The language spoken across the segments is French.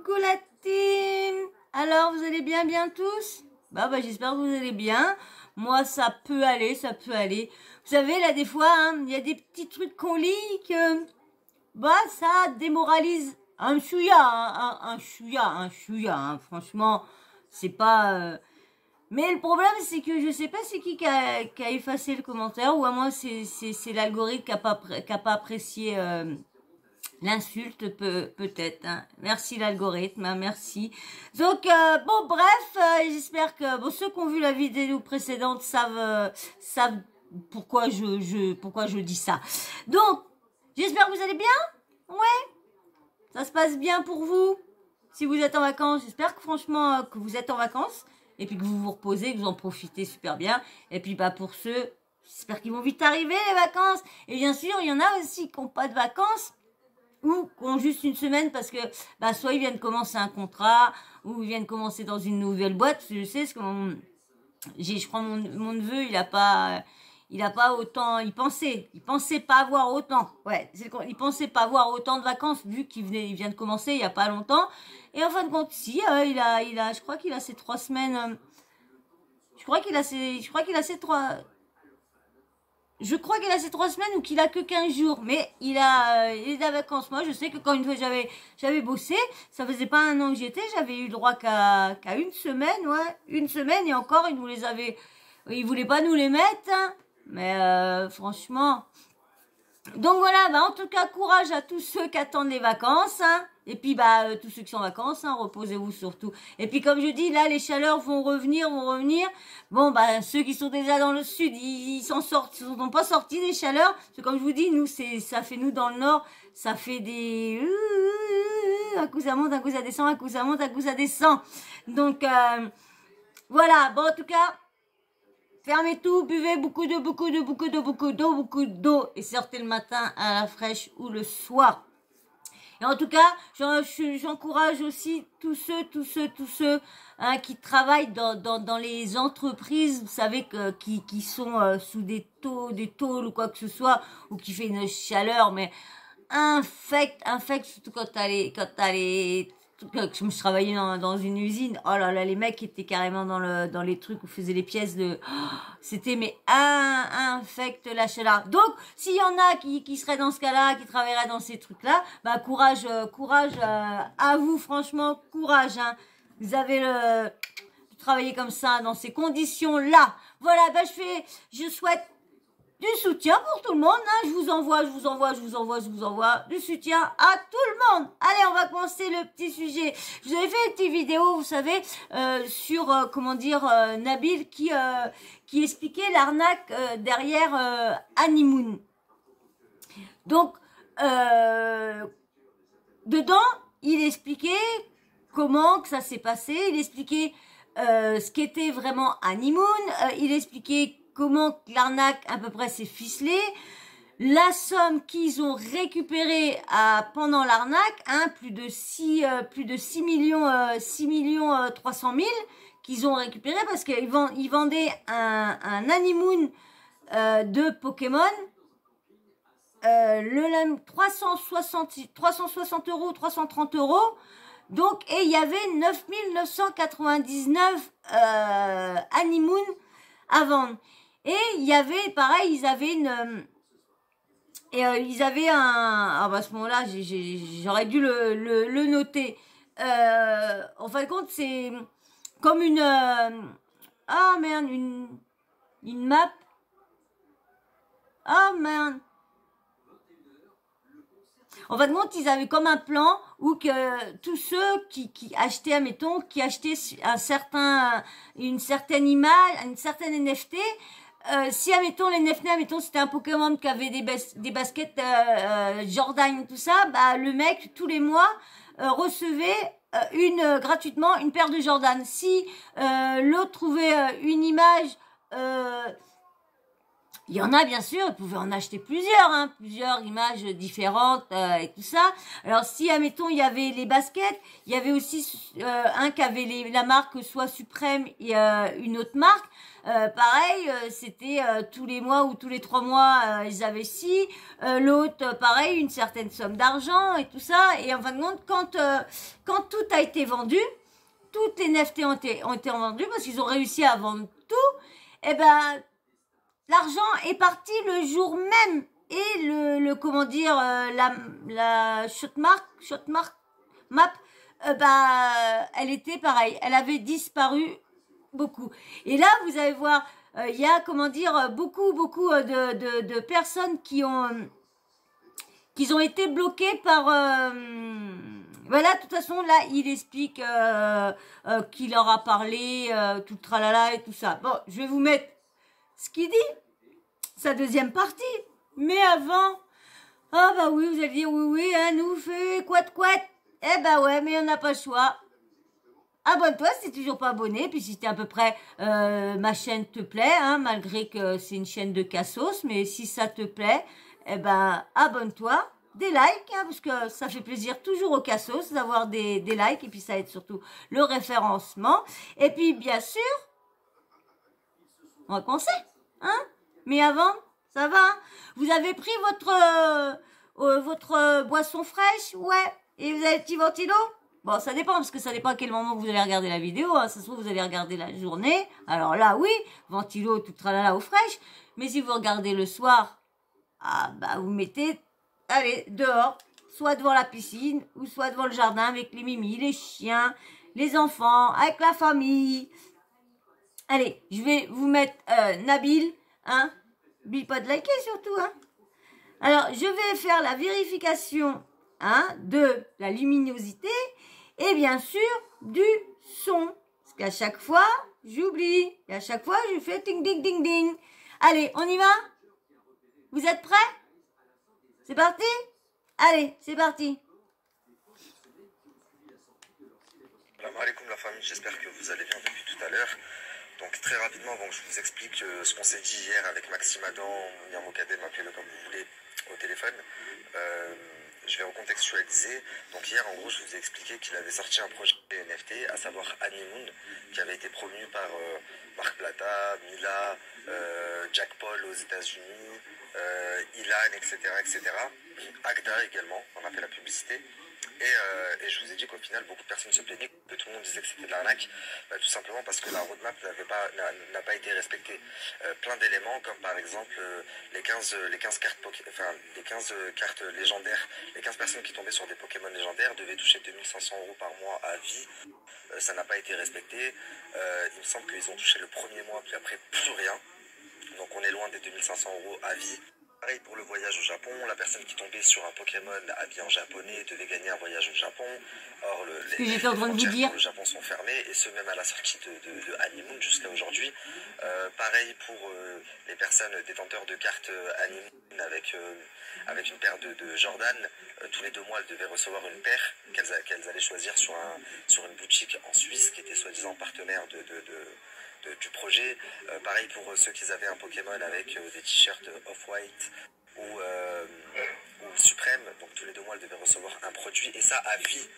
Coucou la team. Alors, vous allez bien tous? Bah, j'espère que vous allez bien. Moi, ça peut aller, ça peut aller. Vous savez, là, des fois, il y a des petits trucs qu'on lit que, ça démoralise un chouïa, un chouïa, hein. Franchement, c'est pas... Mais le problème, c'est que je sais pas c'est qui a effacé le commentaire, ou à moi, c'est l'algorithme qui a pas apprécié... l'insulte peut-être, hein. Merci l'algorithme, hein, merci. Donc bon bref, j'espère que ceux qui ont vu la vidéo précédente savent pourquoi je dis ça. Donc j'espère que vous allez bien. Ouais, ça se passe bien pour vous. Si vous êtes en vacances, j'espère que franchement que vous êtes en vacances et puis que vous vous reposez, que vous en profitez super bien. Et puis pour ceux, j'espère qu'ils vont vite arriver les vacances. Et bien sûr, il y en a aussi qui n'ont pas de vacances ou qui ont juste une semaine parce que soit ils viennent commencer un contrat ou ils viennent commencer dans une nouvelle boîte. Je sais ce que je crois mon neveu, il a pas autant, il pensait pas avoir autant. Ouais, il pensait pas avoir autant de vacances vu il vient de commencer il y a pas longtemps. Et en fin de compte, si je crois qu'il a ses 3 semaines. Je crois qu'il a ses 3 semaines ou qu'il a que 15 jours, mais il est de vacances. Moi, je sais que quand une fois j'avais bossé, ça faisait pas un an que j'y étais, j'avais eu le droit qu'à une semaine, ouais, une semaine, et encore, ils voulaient pas nous les mettre, hein, mais franchement. Donc voilà, en tout cas, courage à tous ceux qui attendent les vacances, hein. Et puis tous ceux qui sont en vacances, hein, reposez-vous surtout. Et puis comme je dis, là les chaleurs vont revenir. Bon ceux qui sont déjà dans le sud, ils sont pas sortis des chaleurs. Parce que comme je vous dis, nous ça fait nous dans le nord, ça fait des un coup ça monte, un coup ça descend, un coup ça monte, un coup ça descend. Donc voilà, bon en tout cas, fermez tout, buvez beaucoup d'eau et sortez le matin à la fraîche ou le soir. Et en tout cas, j'encourage aussi tous ceux hein, qui travaillent dans les entreprises, vous savez, qui sont sous des tôles ou quoi que ce soit, ou qui fait une chaleur, mais infect, surtout quand t'as les je travaillais dans une usine, oh là là, les mecs étaient carrément dans les trucs où faisaient les pièces c'était mais infect la chaleur. Donc s'il y en a qui seraient dans ce cas-là, qui travailleraient dans ces trucs-là, courage à vous, franchement, courage, hein. Vous avez de travailler comme ça dans ces conditions-là. Voilà, je souhaite du soutien pour tout le monde, hein. Je vous envoie du soutien à tout le monde. Allez, on va commencer le petit sujet. Je vous avais fait une petite vidéo, vous savez, sur Nabil qui expliquait l'arnaque derrière Honeymoon. Donc dedans, il expliquait comment que ça s'est passé, il expliquait ce qu'était vraiment Honeymoon, il expliquait comment l'arnaque à peu près s'est ficelée, la somme qu'ils ont récupérée pendant l'arnaque, hein, plus de 6 millions 300 000 qu'ils ont récupéré parce qu'ils vendaient un Honeymoon de Pokémon, le 360 euros, 330 euros. Donc, et il y avait 9 999 Honeymoon à vendre. Et il y avait, pareil, ils avaient à ce moment-là, j'aurais dû le noter. En fin de compte, c'est comme une map. En fin de compte, ils avaient comme un plan où que tous ceux qui achetaient, admettons, qui achetaient une certaine image, une certaine NFT, si, admettons, les NFT, admettons, c'était un Pokémon qui avait des baskets Jordan, tout ça, le mec, tous les mois, recevait gratuitement une paire de Jordan. Si l'autre trouvait une image Il y en a bien sûr, vous pouvez en acheter plusieurs, hein, plusieurs images différentes et tout ça. Alors si, admettons, il y avait les baskets, il y avait aussi un qui avait la marque soit Suprême et une autre marque. Pareil, c'était tous les mois ou tous les 3 mois, ils avaient ci. L'autre, pareil, une certaine somme d'argent et tout ça. Et en fin de compte, quand tout a été vendu, toutes les NFT ont été vendues parce qu'ils ont réussi à vendre tout, et ben l'argent est parti le jour même et comment dire la shot map elle était pareille, elle avait disparu beaucoup. Et là vous allez voir il y a comment dire beaucoup de personnes qui ont été bloquées par voilà, de toute façon, là, il explique qu'il leur a parlé, tout le tralala et tout ça. Bon, je vais vous mettre ce qu'il dit, sa deuxième partie. Mais avant, ah bah oui, vous allez dire, oui, hein, nous fait quoi. Eh bah ouais, mais on n'a pas le choix. Abonne-toi si t'es toujours pas abonné, puis si t'es à peu près, ma chaîne te plaît, hein, malgré que c'est une chaîne de cassos, mais si ça te plaît, eh ben, abonne-toi. Des likes, hein, parce que ça fait plaisir toujours aux cassos d'avoir des likes, et puis ça aide surtout le référencement. Et puis, bien sûr, on va commencer, hein. Mais avant, ça va, hein. Vous avez pris votre boisson fraîche, ouais. Et vous avez le petit ventilo. Bon, ça dépend, parce que ça dépend à quel moment vous allez regarder la vidéo, hein. Ça se trouve, vous allez regarder la journée. Alors là, oui, ventilo, tout tralala au fraîche. Mais si vous regardez le soir, ah bah vous mettez, allez, dehors, soit devant la piscine, ou soit devant le jardin avec les mimis, les chiens, les enfants, avec la famille. Allez, je vais vous mettre Nabil, hein. N'oublie pas de liker surtout, hein. Alors, je vais faire la vérification, hein, de la luminosité et bien sûr du son. Parce qu'à chaque fois, j'oublie. Et à chaque fois, je fais ding ding ding ding. Allez, on y va? Vous êtes prêts? C'est parti? Allez, c'est parti. Salam alaikum la famille, j'espère que vous allez bien depuis tout à l'heure. Donc très rapidement, bon, je vous explique ce qu'on s'est dit hier avec Maxime Adam, Mounir Mokadem, appelez-le comme vous voulez, au téléphone. Je vais recontextualiser. Donc hier, en gros, je vous ai expliqué qu'il avait sorti un projet NFT, à savoir Honeymoon, qui avait été promu par Marc Plata, Mila, Jack Paul aux États-Unis, Ilan, etc., etc. Agda également, on a fait la publicité. Et je vous ai dit qu'au final, beaucoup de personnes se plaignaient, que tout le monde disait que c'était de l'arnaque, tout simplement parce que la roadmap n'a pas été respectée. Plein d'éléments, comme par exemple les 15 cartes, les 15 cartes légendaires, les 15 personnes qui tombaient sur des Pokémon légendaires devaient toucher 2500 € par mois à vie. Ça n'a pas été respecté. Il me semble qu'ils ont touché le premier mois, puis après plus rien. Donc on est loin des 2500 € à vie. Pareil pour le voyage au Japon, la personne qui tombait sur un Pokémon habillé en japonais devait gagner un voyage au Japon. Or, les frontières pour le Japon sont fermées, et ce même à la sortie de Honeymoon jusqu'à aujourd'hui. Pareil pour les personnes détenteurs de cartes Honeymoon avec une paire de Jordan. Tous les 2 mois, elles devaient recevoir une paire qu'elles allaient choisir sur une boutique en Suisse qui était soi-disant partenaire du projet. Pareil pour ceux qui avaient un Pokémon avec des t-shirts Off-White ou Suprême, donc tous les 2 mois, elle devait recevoir un produit, et ça à vie.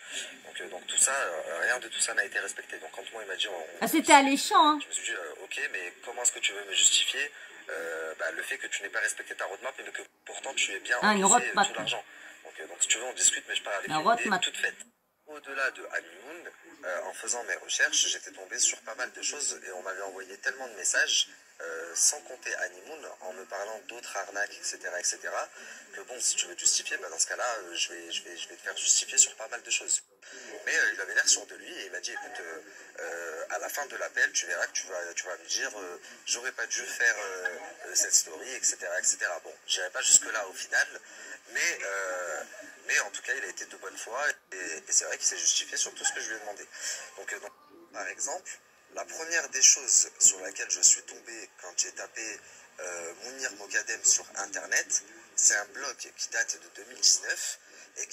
Donc tout ça, rien de tout ça n'a été respecté. Donc quand moi il m'a dit... c'était alléchant, hein. Je me suis dit, ok, mais comment est-ce que tu veux me justifier le fait que tu n'aies pas respecté ta roadmap, mais que pourtant tu aies bien encaissé tout l'argent. Donc si tu veux, on discute, mais je parle avec une idée toute faite. Au-delà de Honeymoon, en faisant mes recherches, j'étais tombé sur pas mal de choses, et on m'avait envoyé tellement de messages, sans compter Honeymoon, en me parlant d'autres arnaques, etc., que bon, si tu veux te justifier, dans ce cas-là, je vais te faire justifier sur pas mal de choses. Mais il avait l'air sûr de lui, et il m'a dit, écoute, à la fin de l'appel, tu verras que tu vas me dire, j'aurais pas dû faire cette story, etc., etc. Bon, j'irai pas jusque-là au final, mais en tout cas, il a été de bonne foi, et c'est vrai qu'il s'est justifié sur tout ce que je lui ai demandé. Donc, par exemple, la première des choses sur laquelle je suis tombé quand j'ai tapé Mounir Mokadem sur Internet, c'est un blog qui date de 2019, et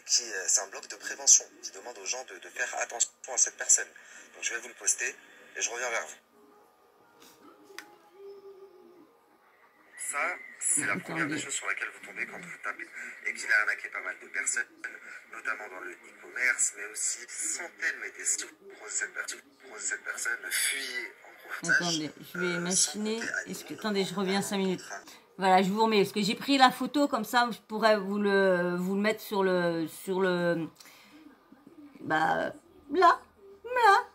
c'est un blog de prévention qui demande aux gens de faire attention à cette personne. Donc je vais vous le poster et je reviens vers vous. Ça, c'est la première des choses sur laquelle vous tombez quand vous tapez. Et qu'il a arnaqué pas mal de personnes, notamment dans le e-commerce, mais aussi centaines, mais des cette personne fuyait en gros. Attendez, je vais machiner. Attendez, je reviens 5 minutes. Voilà, je vous remets, parce que j'ai pris la photo, comme ça, je pourrais vous le mettre sur le, bah, là,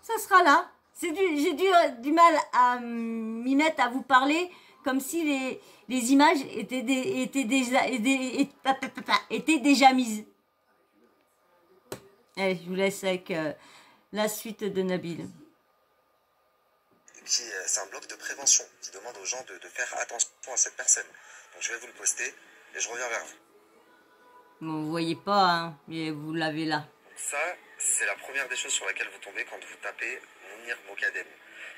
ça sera là. J'ai du mal à m'y mettre, à vous parler, comme si les images étaient déjà mises. Allez, je vous laisse avec la suite de Nabil. C'est un blog de prévention qui demande aux gens de faire attention à cette personne. Donc je vais vous le poster et je reviens vers vous. Bon, vous voyez pas, hein, mais vous l'avez là. Donc ça, c'est la première des choses sur laquelle vous tombez quand vous tapez Mounir Mokadem.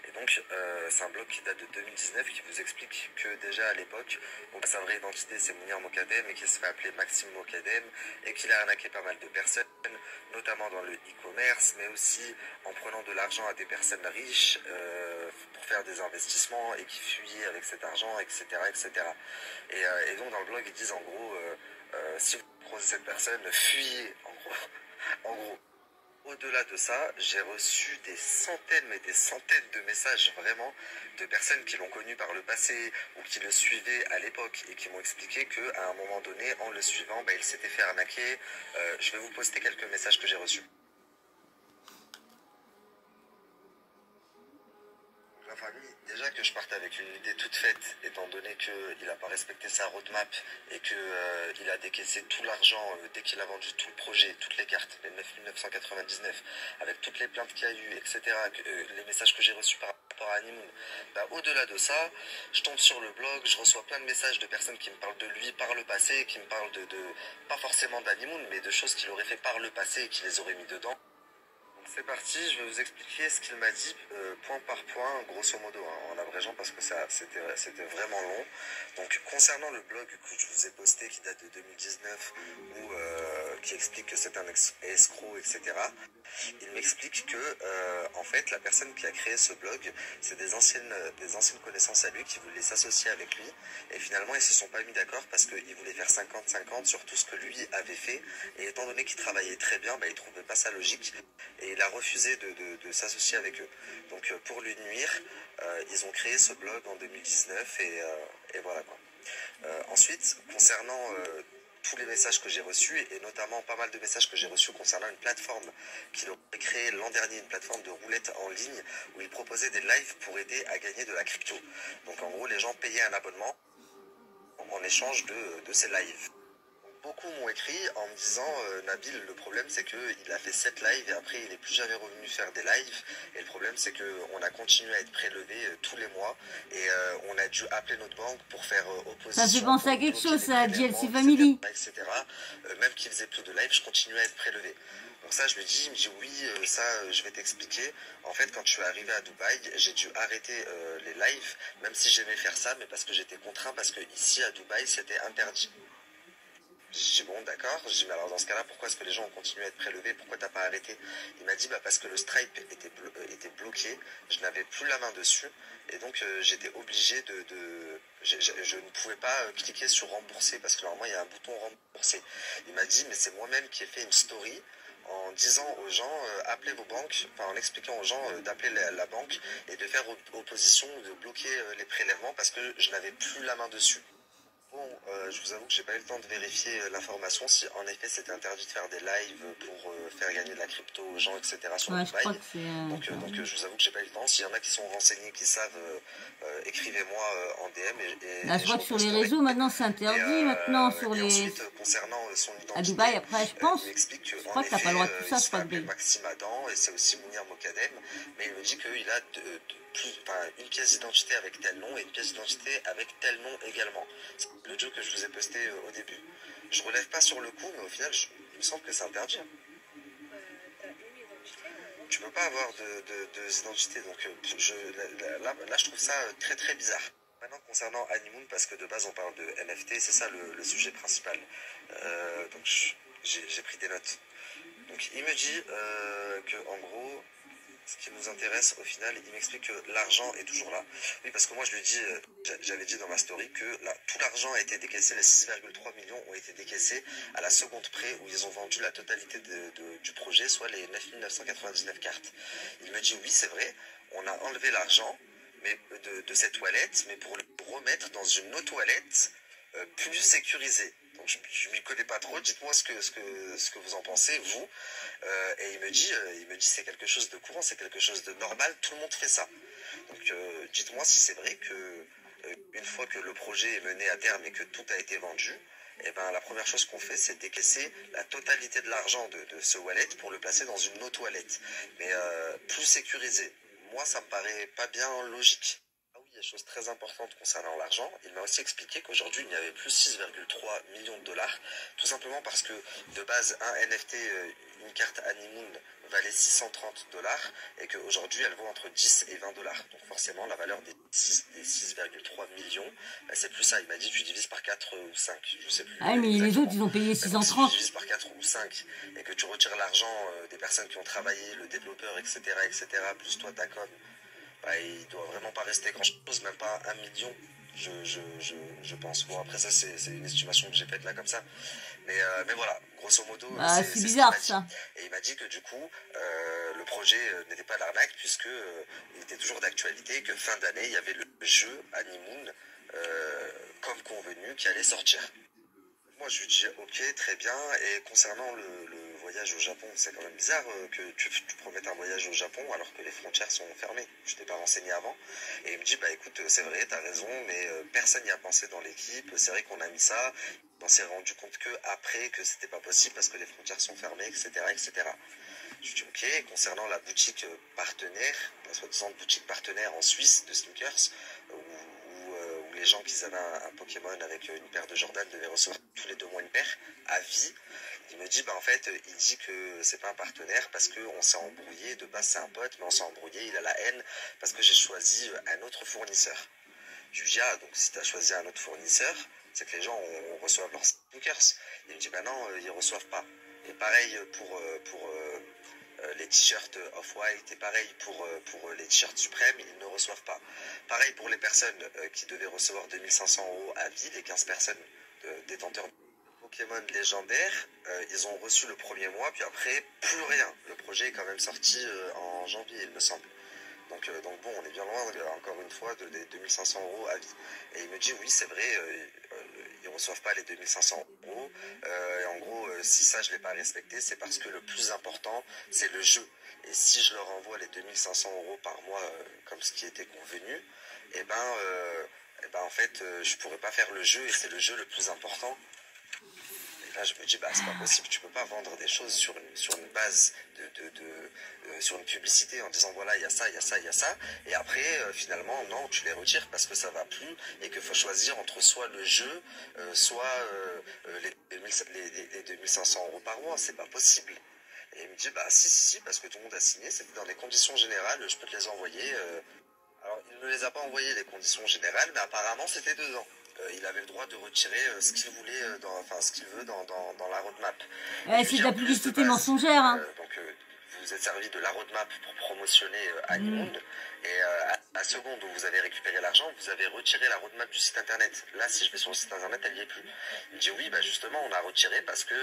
Et donc, c'est un blog qui date de 2019 qui vous explique que déjà à l'époque, sa vraie identité c'est Mounir Mokadem et qu'il se fait appeler Maxime Mokadem et qu'il a arnaqué pas mal de personnes, notamment dans le e-commerce, mais aussi en prenant de l'argent à des personnes riches pour faire des investissements et qui fuyaient avec cet argent, etc. etc. Et donc dans le blog, ils disent en gros, si vous croisez cette personne, fuyez en gros. Au-delà de ça, j'ai reçu des centaines, mais des centaines de messages vraiment de personnes qui l'ont connu par le passé ou qui le suivaient à l'époque et qui m'ont expliqué qu'à un moment donné, en le suivant, il s'était fait arnaquer. Je vais vous poster quelques messages que j'ai reçus. La famille, déjà que je partais avec une idée toute faite, étant donné qu'il n'a pas respecté sa roadmap et qu'il a décaissé tout l'argent dès qu'il a vendu tout le projet, toutes les cartes, les 9999, avec toutes les plaintes qu'il y a eu, etc., les messages que j'ai reçus par rapport à Honeymoon. Au-delà de ça, je tombe sur le blog, je reçois plein de messages de personnes qui me parlent de lui par le passé, qui me parlent pas forcément d'Honeymoon, mais de choses qu'il aurait fait par le passé et qui les aurait mis dedans. C'est parti, je vais vous expliquer ce qu'il m'a dit point par point, grosso modo, hein, en abrégeant parce que c'était vraiment long. Donc concernant le blog que je vous ai posté qui date de 2019 ou qui explique que c'est un escroc, etc. Il m'explique que en fait la personne qui a créé ce blog, c'est des anciennes connaissances à lui qui voulaient s'associer avec lui et finalement ils se sont pas mis d'accord parce qu'ils voulaient faire 50-50 sur tout ce que lui avait fait et étant donné qu'il travaillait très bien, il trouvait pas ça logique et il a refusé de s'associer avec eux. Donc pour lui nuire, ils ont créé ce blog en 2019 et voilà quoi. Ensuite, concernant tous les messages que j'ai reçus et notamment pas mal de messages que j'ai reçus concernant une plateforme qu'il aurait créée l'an dernier, une plateforme de roulette en ligne où il proposait des lives pour aider à gagner de la crypto. Donc en gros, les gens payaient un abonnement en échange de ces lives. Beaucoup m'ont écrit en me disant Nabil, le problème c'est qu'il a fait 7 lives et après il n'est plus jamais revenu faire des lives et le problème c'est qu'on a continué à être prélevé tous les mois et on a dû appeler notre banque pour faire opposition. Ça fait penser à quelque chose, ça, GLC Family. Etc. Même qu'il faisait plus de lives, je continuais à être prélevé. Donc ça je lui dis, il me dit oui, ça je vais t'expliquer. En fait quand je suis arrivé à Dubaï, j'ai dû arrêter les lives, même si j'aimais faire ça, mais parce que j'étais contraint, parce que ici à Dubaï c'était interdit. J'ai dit bon d'accord, j'ai dit mais alors dans ce cas-là pourquoi est-ce que les gens ont continué à être prélevés, pourquoi t'as pas arrêté? Il m'a dit parce que le Stripe était bloqué, je n'avais plus la main dessus et donc j'étais obligé je ne pouvais pas cliquer sur rembourser parce que normalement il y a un bouton rembourser. Il m'a dit mais c'est moi-même qui ai fait une story en disant aux gens appelez vos banques, enfin en expliquant aux gens d'appeler la banque et de faire opposition, de bloquer les prélèvements parce que je n'avais plus la main dessus. Bon, je vous avoue que j'ai pas eu le temps de vérifier l'information si en effet c'était interdit de faire des lives pour faire gagner de la crypto aux gens, etc. sur Dubaï. Donc je vous avoue que j'ai pas eu le temps. S'il y en a qui sont renseignés, qui savent, écrivez-moi en DM. Là, je vois que sur les réseaux maintenant c'est interdit maintenant sur les. Ensuite, concernant son identité, à Dubaï après je pense. Il m'explique que je crois que t'as pas le droit de tout ça, je crois que. Maxime Adam et c'est aussi Mounir Mokadem, mais il me dit qu'il a une pièce d'identité avec tel nom et une pièce d'identité avec tel nom également. C'est le jeu que je vous ai posté au début. Je relève pas sur le coup, mais au final, il me semble que c'est interdit. Tu peux pas avoir deux identités, donc là, je trouve ça très très bizarre. Maintenant, concernant Honeymoon, parce que de base on parle de NFT, c'est ça le sujet principal. Donc j'ai pris des notes. Donc il me dit que en gros, Ce qui nous intéresse au final, il m'explique que l'argent est toujours là. Oui, parce que moi je lui dis, j'avais dit dans ma story que tout l'argent a été décaissé, les 6,3 millions ont été décaissés à la seconde près où ils ont vendu la totalité du projet, soit les 9 999 cartes. Il me dit oui, c'est vrai, on a enlevé l'argent mais de cette toilette, mais pour le remettre dans une autre toilette plus sécurisée. Donc je m'y connais pas trop, dites-moi ce que vous en pensez, vous. Et il me dit c'est quelque chose de courant, c'est quelque chose de normal, tout le monde fait ça. Donc dites-moi si c'est vrai que une fois que le projet est mené à terme et que tout a été vendu, eh ben, la première chose qu'on fait, c'est décaisser la totalité de l'argent de ce wallet pour le placer dans une autre wallet, mais plus sécurisée. Moi, ça me paraît pas bien logique. Ah oui, il y a une chose très importante concernant l'argent. Il m'a aussi expliqué qu'aujourd'hui, il n'y avait plus 6,3 millions de dollars, tout simplement parce que de base, un NFT, une carte Honeymoon, valait 630 dollars et qu'aujourd'hui, elle vaut entre 10 et 20 dollars. Donc forcément, la valeur des 6,3 millions, ben, c'est plus ça. Il m'a dit, tu divises par 4 ou 5, je sais plus. Ah, mais exactement. les autres, ils ont payé 630. Si tu divises par 4 ou 5 et que tu retires l'argent des personnes qui ont travaillé, le développeur, etc., plus toi, ta com, bah, il doit vraiment pas rester grand chose, même pas 1 million, je pense. Bon, après ça, c'est une estimation que j'ai faite là comme ça. Mais voilà, grosso modo, Ah, c'est bizarre ça. Et il m'a dit que du coup, le projet n'était pas l'arnaque, puisque il était toujours d'actualité, que fin d'année, il y avait le jeu Honeymoon, comme convenu, qui allait sortir. Moi, je lui dis, ok, très bien. Et concernant le voyage au Japon, c'est quand même bizarre que tu promettes un voyage au Japon alors que les frontières sont fermées. Je t'ai pas renseigné avant. Et il me dit, bah écoute, c'est vrai, t'as raison, mais personne n'y a pensé dans l'équipe. C'est vrai qu'on a mis ça. On s'est rendu compte que après que c'était pas possible parce que les frontières sont fermées, etc. Je lui dis, ok. Concernant la boutique partenaire, la soi-disant boutique partenaire en Suisse de sneakers, où les gens qui avaient un Pokémon avec une paire de Jordan devaient recevoir tous les 2 mois une paire à vie. Il me dit, bah en fait, il dit que c'est pas un partenaire parce qu'on s'est embrouillé. De base, c'est un pote, mais on s'est embrouillé. Il a la haine parce que j'ai choisi un autre fournisseur. Je lui dis, ah, donc si tu as choisi un autre fournisseur, c'est que les gens reçoivent leurs sneakers. Il me dit, bah non, ils reçoivent pas. Et pareil pour les t-shirts Off-White et pareil pour les t-shirts Suprême, ils ne reçoivent pas. Pareil pour les personnes qui devaient recevoir 2500 € à vie, les 15 personnes détenteurs de Pokémon légendaires, ils ont reçu le premier mois, puis après, plus rien. Le projet est quand même sorti en janvier, il me semble. Donc bon, on est bien loin, encore une fois, des 2500 € à vie. Et il me dit, oui, c'est vrai, ils ne reçoivent pas les 2500 €. Et en gros, si ça, je ne l'ai pas respecté, c'est parce que le plus important, c'est le jeu. Et si je leur envoie les 2500 € par mois, comme ce qui était convenu, et ben en fait, je ne pourrais pas faire le jeu, et c'est le jeu le plus important. Là, je me dis, bah, c'est pas possible, tu peux pas vendre des choses sur une base sur une publicité en disant, voilà, il y a ça, il y a ça, il y a ça, et après, finalement, non, tu les retires parce que ça va plus, et qu'il faut choisir entre soit le jeu, soit les 2500 € par mois, c'est pas possible. Et il me dit, bah, si, parce que tout le monde a signé, c'était dans les conditions générales, je peux te les envoyer. Alors, il ne les a pas envoyées, les conditions générales, mais apparemment, c'était 2 ans. Il avait le droit de retirer ce qu'il voulait, ce qu'il veut dans la roadmap. C'est de la publicité mensongère. Hein. Donc, vous vous êtes servi de la roadmap pour promotionner Honeymoon. Et à la seconde où vous avez récupéré l'argent, vous avez retiré la roadmap du site internet. Là, si je vais sur le site internet, elle n'y est plus. Il me dit oui, bah justement, on a retiré parce que...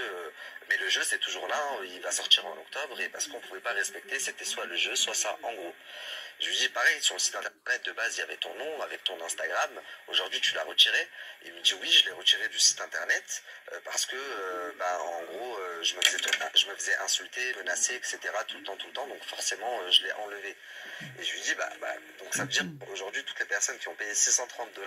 mais le jeu, c'est toujours là, hein, il va sortir en octobre, et parce qu'on ne pouvait pas respecter, c'était soit le jeu, soit ça, en gros. Je lui dis pareil, sur le site internet de base, il y avait ton nom avec ton Instagram. Aujourd'hui, tu l'as retiré. Il me dit oui, je l'ai retiré du site internet parce que, en gros, je me faisais insulter, menacer, etc. tout le temps. Donc forcément, je l'ai enlevé. Et je lui dis, donc ça veut dire qu'aujourd'hui, toutes les personnes qui ont payé 630 $,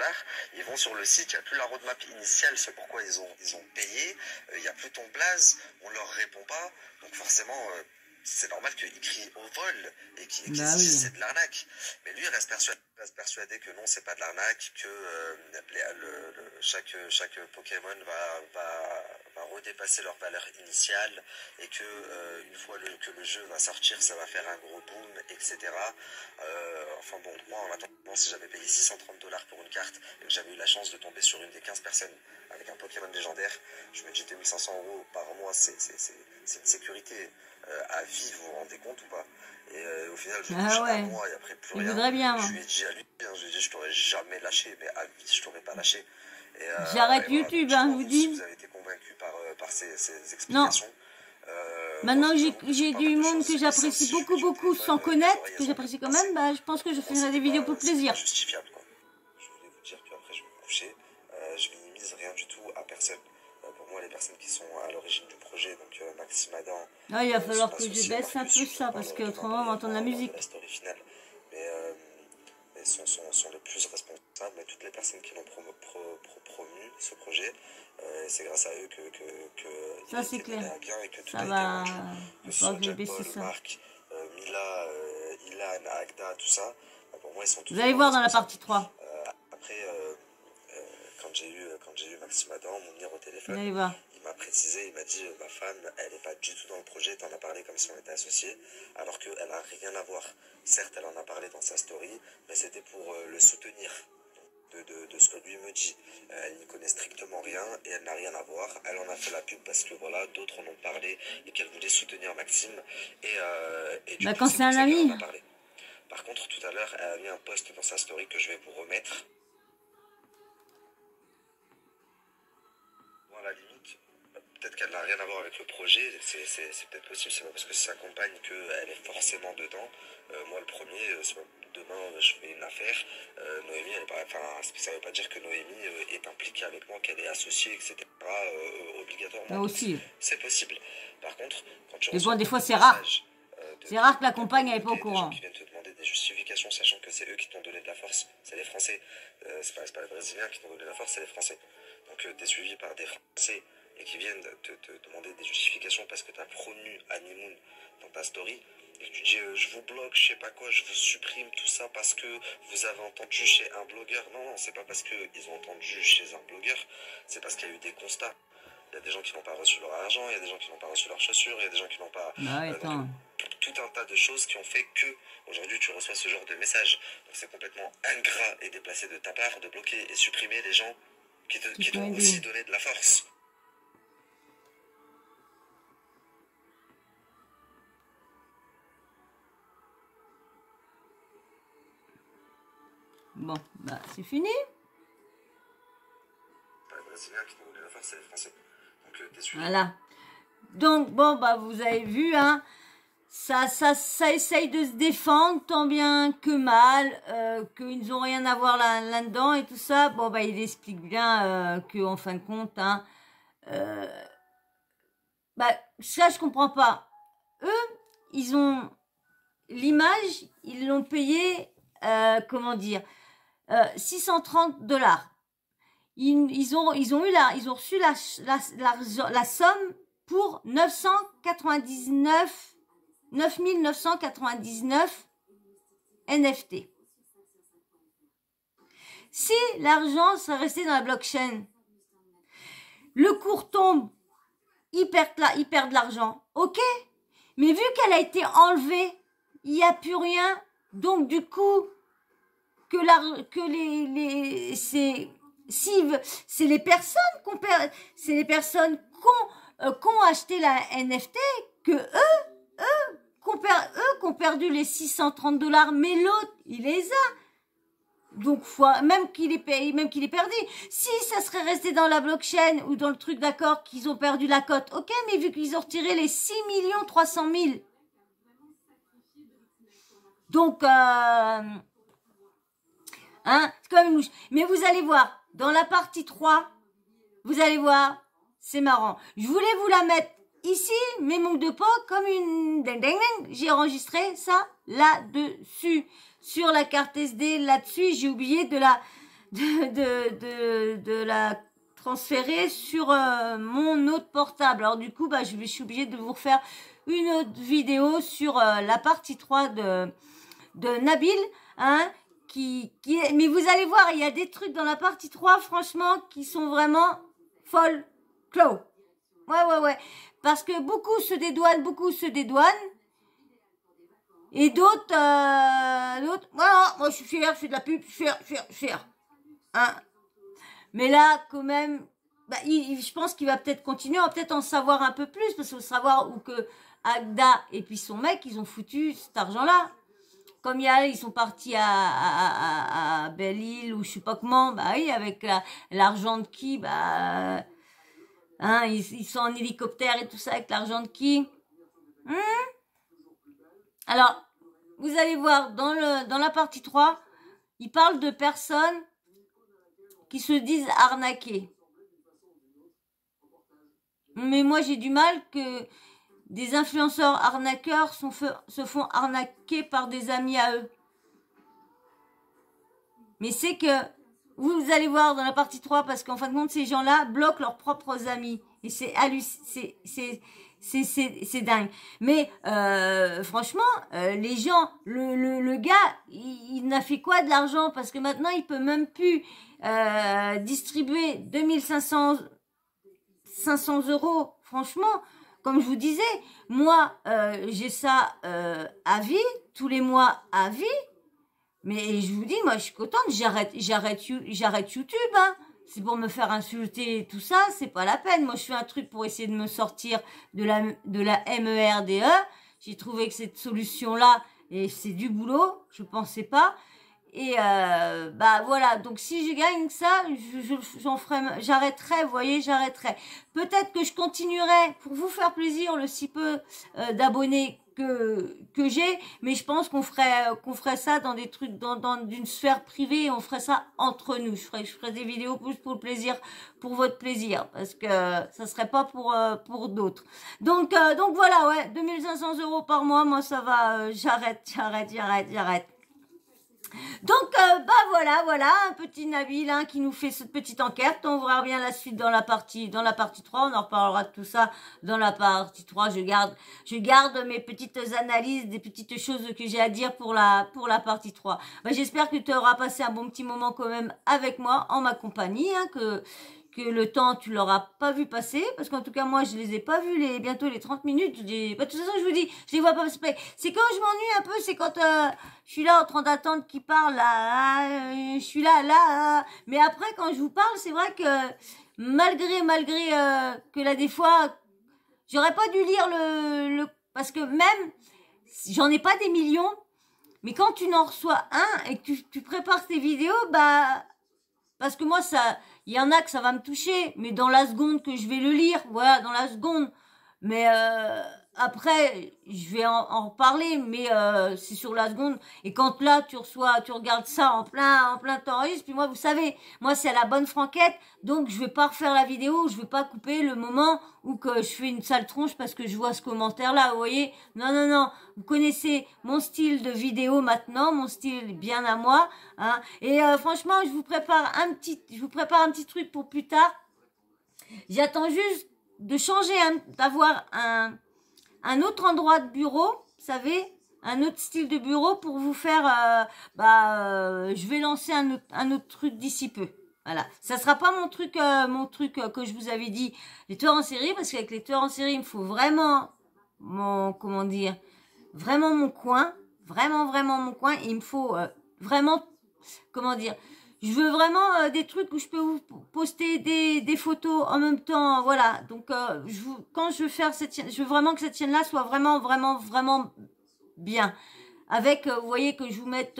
ils vont sur le site, il n'y a plus la roadmap initiale, c'est pourquoi ils ont payé. Il n'y a plus ton blaze, on leur répond pas. Donc forcément... c'est normal qu'il crie au vol et qu'il dise c'est de l'arnaque. Mais lui, il reste persuadé que non, c'est pas de l'arnaque, que chaque Pokémon redépasser leur valeur initiale et que une fois que le jeu va sortir, ça va faire un gros boom, etc. Enfin bon, moi en attendant, si j'avais payé 630 $ pour une carte et que j'avais eu la chance de tomber sur une des 15 personnes avec un Pokémon légendaire, je me dis 2500 € par mois, c'est une sécurité à vie, vous vous rendez compte ou pas? Et au final, je touche un mois et après plus rien. Voudrait bien, je lui ai dit à lui, je lui ai dit, je t'aurais jamais lâché, mais à vie, je t'aurais pas lâché. J'arrête YouTube, voilà, je vous dis. Si vous avez été convaincu par ces explications. Maintenant que j'ai du monde que j'apprécie beaucoup sans connaître, que j'apprécie quand même, bah, je pense que je ferai des vidéos pour plaisir. Justifiable, quoi. Je voulais vous dire qu'après je vais me coucher, je minimise rien du tout à personne. Pour moi, les personnes qui sont à l'origine du projet, donc Maxime Adam. Il va falloir que je baisse un peu ça, parce qu'autrement on va entendre la musique. La story finale. Mais sont les plus responsables, mais toutes les personnes qui l'ont promu ce projet, c'est grâce à eux que ça c'est clair. Bien et que tout ça a été va. rendu. Que ce soit Jack Paul, Marc, Mila, Ilan, Agda, tout ça. Pour moi, ils sont tous. Vous allez voir dans la partie 3. Après, quand j'ai eu Maxime Adam, mon venir au téléphone, il m'a précisé, il m'a dit ma femme, elle n'est pas du tout dans le projet, t'en as parlé comme si on était associés, alors qu'elle n'a rien à voir. Certes, elle en a parlé dans sa story, mais c'était pour le soutenir de ce que lui me dit. Elle n'y connaît strictement rien et elle n'a rien à voir. Elle en a fait la pub parce que voilà, d'autres en ont parlé et qu'elle voulait soutenir Maxime. Et du coup, quand c'est un ami. Par contre, tout à l'heure, elle a mis un post dans sa story que je vais vous remettre. Moi, à la limite, peut-être qu'elle n'a rien à voir avec le projet, c'est peut-être possible, c'est pas parce que c'est sa compagne qu'elle est forcément dedans. Moi, le premier, demain, je fais une affaire. Noémie, ça ne veut pas dire que Noémie est impliquée avec moi, qu'elle est associée, etc. Obligatoirement. Aussi. C'est possible. Par contre, quand tu reçois des fois, c'est rare. C'est rare que la compagne n'est pas au courant. Des gens qui viennent te demander des justifications, sachant que c'est eux qui t'ont donné de la force. C'est les Français. C'est pas les Brésiliens qui t'ont donné de la force, c'est les Français. Donc, tu es suivi par des Français et qui viennent te demander des justifications parce que tu as promu Honeymoon dans ta story. Et tu dis je vous bloque, je sais pas quoi, je vous supprime tout ça parce que vous avez entendu chez un blogueur. Non, c'est pas parce qu'ils ont entendu chez un blogueur, c'est parce qu'il y a eu des constats. Il y a des gens qui n'ont pas reçu leur argent, il y a des gens qui n'ont pas reçu leurs chaussures, il y a des gens qui n'ont pas... tout un tas de choses qui ont fait que aujourd'hui tu reçois ce genre de message. Donc c'est complètement ingrat et déplacé de ta part de bloquer et supprimer les gens qui t'ont aussi donné de la force. Bon, bah c'est fini. Pas les Brésiliens qui t'ont donné la force, c'est les Français. Donc t'es suivi. Voilà. Donc bon, bah vous avez vu, hein. Ça essaye de se défendre tant bien que mal, qu'ils n'ont rien à voir là-dedans et tout ça. Bon, bah il explique bien qu'en fin de compte, hein, bah ça je comprends pas. Eux, ils ont l'image, ils l'ont payé, comment dire, 630 $. Ils ont reçu la somme pour 9999 NFT. Si l'argent serait resté dans la blockchain, le cours tombe, ils perdent de l'argent, ok, mais vu qu'elle a été enlevée, il n'y a plus rien, donc du coup, c'est les personnes qui ont acheté la NFT que eux qui ont perdu les 630 $, mais l'autre il les a, donc même qu'il est perdu. Si ça serait resté dans la blockchain ou dans le truc, d'accord, qu'ils ont perdu la cote, ok, mais vu qu'ils ont retiré les 6 300 000, donc hein, c'est comme une mouche. Mais vous allez voir, dans la partie 3, vous allez voir, c'est marrant. Je voulais vous la mettre ici, mais manque de pas, comme une... J'ai enregistré ça là-dessus. Sur la carte SD, là-dessus, j'ai oublié de la transférer sur mon autre portable. Alors du coup, bah, je suis obligée de vous refaire une autre vidéo sur la partie 3 de Nabil, hein, mais vous allez voir, il y a des trucs dans la partie 3, franchement, qui sont vraiment folklore. Ouais. Parce que beaucoup se dédouanent. Et d'autres, voilà, moi je suis fière, je fais de la pub, fière. Hein. Mais là, quand même, bah, je pense qu'il va peut-être continuer, on va peut-être en savoir un peu plus, parce qu'il faut savoir où que Agda et puis son mec, ils ont foutu cet argent-là. Comme ils sont partis à Belle-Île ou je sais pas comment, bah oui, avec l'argent de qui, bah, hein, ils sont en hélicoptère et tout ça avec l'argent de qui. Alors, vous allez voir, dans la partie 3, il parle de personnes qui se disent arnaquées. Mais moi, j'ai du mal que des influenceurs arnaqueurs se font arnaquer par des amis à eux. Mais c'est que, vous allez voir dans la partie 3, parce qu'en fin de compte, ces gens-là bloquent leurs propres amis. Et c'est dingue. Mais franchement, les gens, le gars, il n'a fait quoi de l'argent? Parce que maintenant, il peut même plus distribuer 2500 500 €. Franchement, comme je vous disais, moi, j'ai ça à vie, tous les mois à vie. Mais je vous dis, moi, je suis contente, j'arrête YouTube, hein. C'est pour me faire insulter et tout ça, c'est pas la peine. Moi, je fais un truc pour essayer de me sortir de la MERDE. J'ai trouvé que cette solution-là, et c'est du boulot, je pensais pas. Et bah voilà, donc si je gagne ça, j'en ferai, j'arrêterai, vous voyez, j'arrêterai. Peut-être que je continuerai pour vous faire plaisir le si peu d'abonnés que j'ai, mais je pense qu'on ferait ça dans des trucs dans d'une sphère privée, on ferait ça entre nous. Je ferais des vidéos plus pour le plaisir, pour votre plaisir, parce que ça serait pas pour d'autres. Donc voilà, ouais, 2500 € par mois, moi ça va, j'arrête. Donc bah voilà, un petit Nabil hein, qui nous fait cette petite enquête. On verra bien la suite dans la partie 3, on en reparlera de tout ça dans la partie 3. Je garde mes petites analyses, des petites choses que j'ai à dire pour la partie 3. Bah, j'espère que tu auras passé un bon petit moment quand même avec moi en ma compagnie, hein, que le temps tu l'auras pas vu passer, parce qu'en tout cas moi je les ai pas vus bientôt les 30 minutes. Bah, de toute façon je vous dis, je les vois pas passer. C'est quand je m'ennuie un peu, c'est quand je suis là en train d'attendre qu'ils parlent là, je suis là, mais après quand je vous parle, c'est vrai que malgré que là des fois j'aurais pas dû lire le parce que même j'en ai pas des millions, mais quand tu n'en reçois un et que tu prépares tes vidéos, bah parce que moi ça il y en a que ça va me toucher, mais dans la seconde que je vais le lire, voilà, dans la seconde. Mais après, je vais en reparler, mais c'est sur la seconde. Et quand là, tu regardes ça en plein temps, puis moi, vous savez, moi, c'est à la bonne franquette, donc je vais pas refaire la vidéo, je vais pas couper le moment où que je fais une sale tronche parce que je vois ce commentaire-là, vous voyez. Non. Vous connaissez mon style de vidéo maintenant, mon style bien à moi, hein. Et franchement, je vous prépare un petit truc pour plus tard. J'attends juste de changer, d'avoir un autre endroit de bureau, vous savez, un autre style de bureau pour vous faire, je vais lancer un autre truc d'ici peu. Voilà, ça sera pas mon truc que je vous avais dit, les tueurs en série, parce qu'avec les tueurs en série, il me faut vraiment vraiment mon coin, vraiment mon coin, et il me faut vraiment, je veux vraiment des trucs où je peux vous poster des photos en même temps, voilà. Donc quand je veux faire cette chaîne, je veux vraiment que cette chaîne-là soit vraiment bien. Avec, vous voyez que je vous mette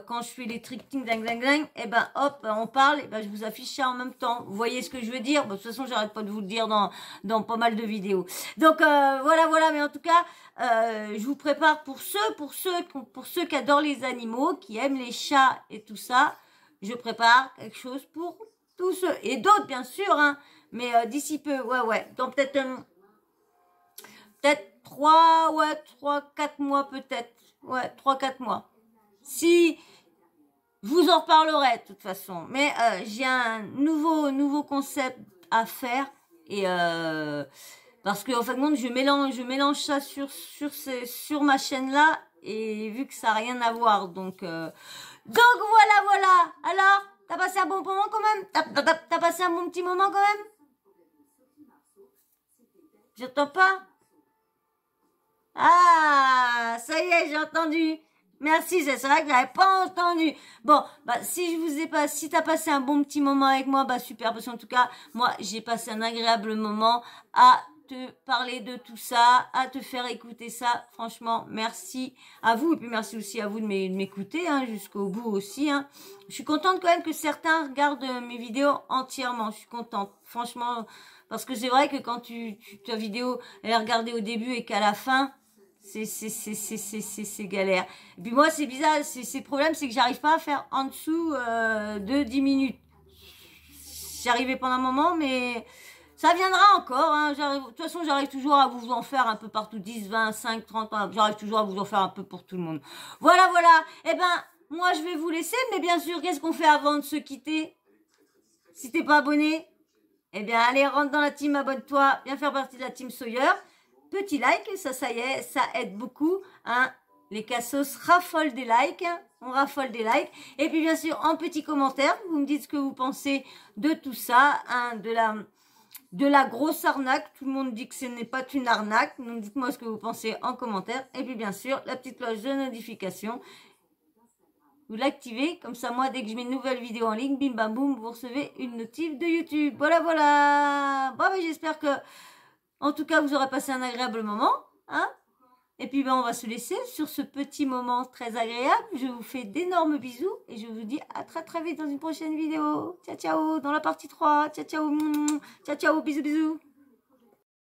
quand je fais les tricking ding, et ben hop, on parle, et ben je vous affiche ça en même temps. Vous voyez ce que je veux dire? Bon, de toute façon, j'arrête pas de vous le dire dans pas mal de vidéos. Donc voilà, mais en tout cas, je vous prépare pour ceux qui adorent les animaux, qui aiment les chats et tout ça. Je prépare quelque chose pour tous ceux et d'autres bien sûr, hein. Mais d'ici peu, ouais, donc peut-être 3-4 mois peut-être. Ouais, 3-4 mois. Si, je vous en reparlerai de toute façon. Mais j'ai un nouveau concept à faire. Et parce que en fin de compte, je mélange ça sur ma chaîne là. Et vu que ça n'a rien à voir. Donc voilà. Alors, t'as passé un bon moment quand même? T'as passé un bon petit moment quand même? J'entends pas? Ah, ça y est, j'ai entendu. Merci, c'est vrai que j'avais pas entendu. Bon, bah si je vous ai pas, si t'as passé un bon petit moment avec moi, bah super, parce qu'en tout cas, moi j'ai passé un agréable moment à te parler de tout ça, à te faire écouter ça. Franchement, merci à vous et puis merci aussi à vous de m'écouter hein, jusqu'au bout aussi. Hein. Je suis contente quand même que certains regardent mes vidéos entièrement. Je suis contente, franchement, parce que c'est vrai que quand ta vidéo elle est regardée au début et qu'à la fin c'est galère. Et puis moi, c'est bizarre, c'est le problème, c'est que j'arrive pas à faire en dessous de 10 minutes. J'arrivais pendant un moment, mais ça viendra encore. Hein. De toute façon, j'arrive toujours à vous en faire un peu partout, 10, 20, 5, 30 ans. J'arrive toujours à vous en faire un peu pour tout le monde. Voilà, voilà. Eh ben, moi, je vais vous laisser, mais bien sûr, qu'est-ce qu'on fait avant de se quitter? Si t'es pas abonné, eh bien, allez, rentre dans la team, abonne-toi, viens faire partie de la team Sawyer. Petit like, ça y est, ça aide beaucoup. Hein. Les cassos raffolent des likes. Hein. On raffole des likes. Et puis bien sûr, en petit commentaire, vous me dites ce que vous pensez de tout ça. Hein, de la grosse arnaque. Tout le monde dit que ce n'est pas une arnaque. Donc dites-moi ce que vous pensez en commentaire. Et puis bien sûr, la petite cloche de notification. Vous l'activez. Comme ça, moi, dès que je mets une nouvelle vidéo en ligne, bim bam boum, vous recevez une notif de YouTube. Voilà, voilà. Bon, j'espère que... En tout cas, vous aurez passé un agréable moment. Hein? Et puis, ben, on va se laisser sur ce petit moment très agréable. Je vous fais d'énormes bisous. Et je vous dis à très très vite dans une prochaine vidéo. Ciao, ciao. Dans la partie 3. Ciao, ciao. Ciao, ciao. Bisous, bisous.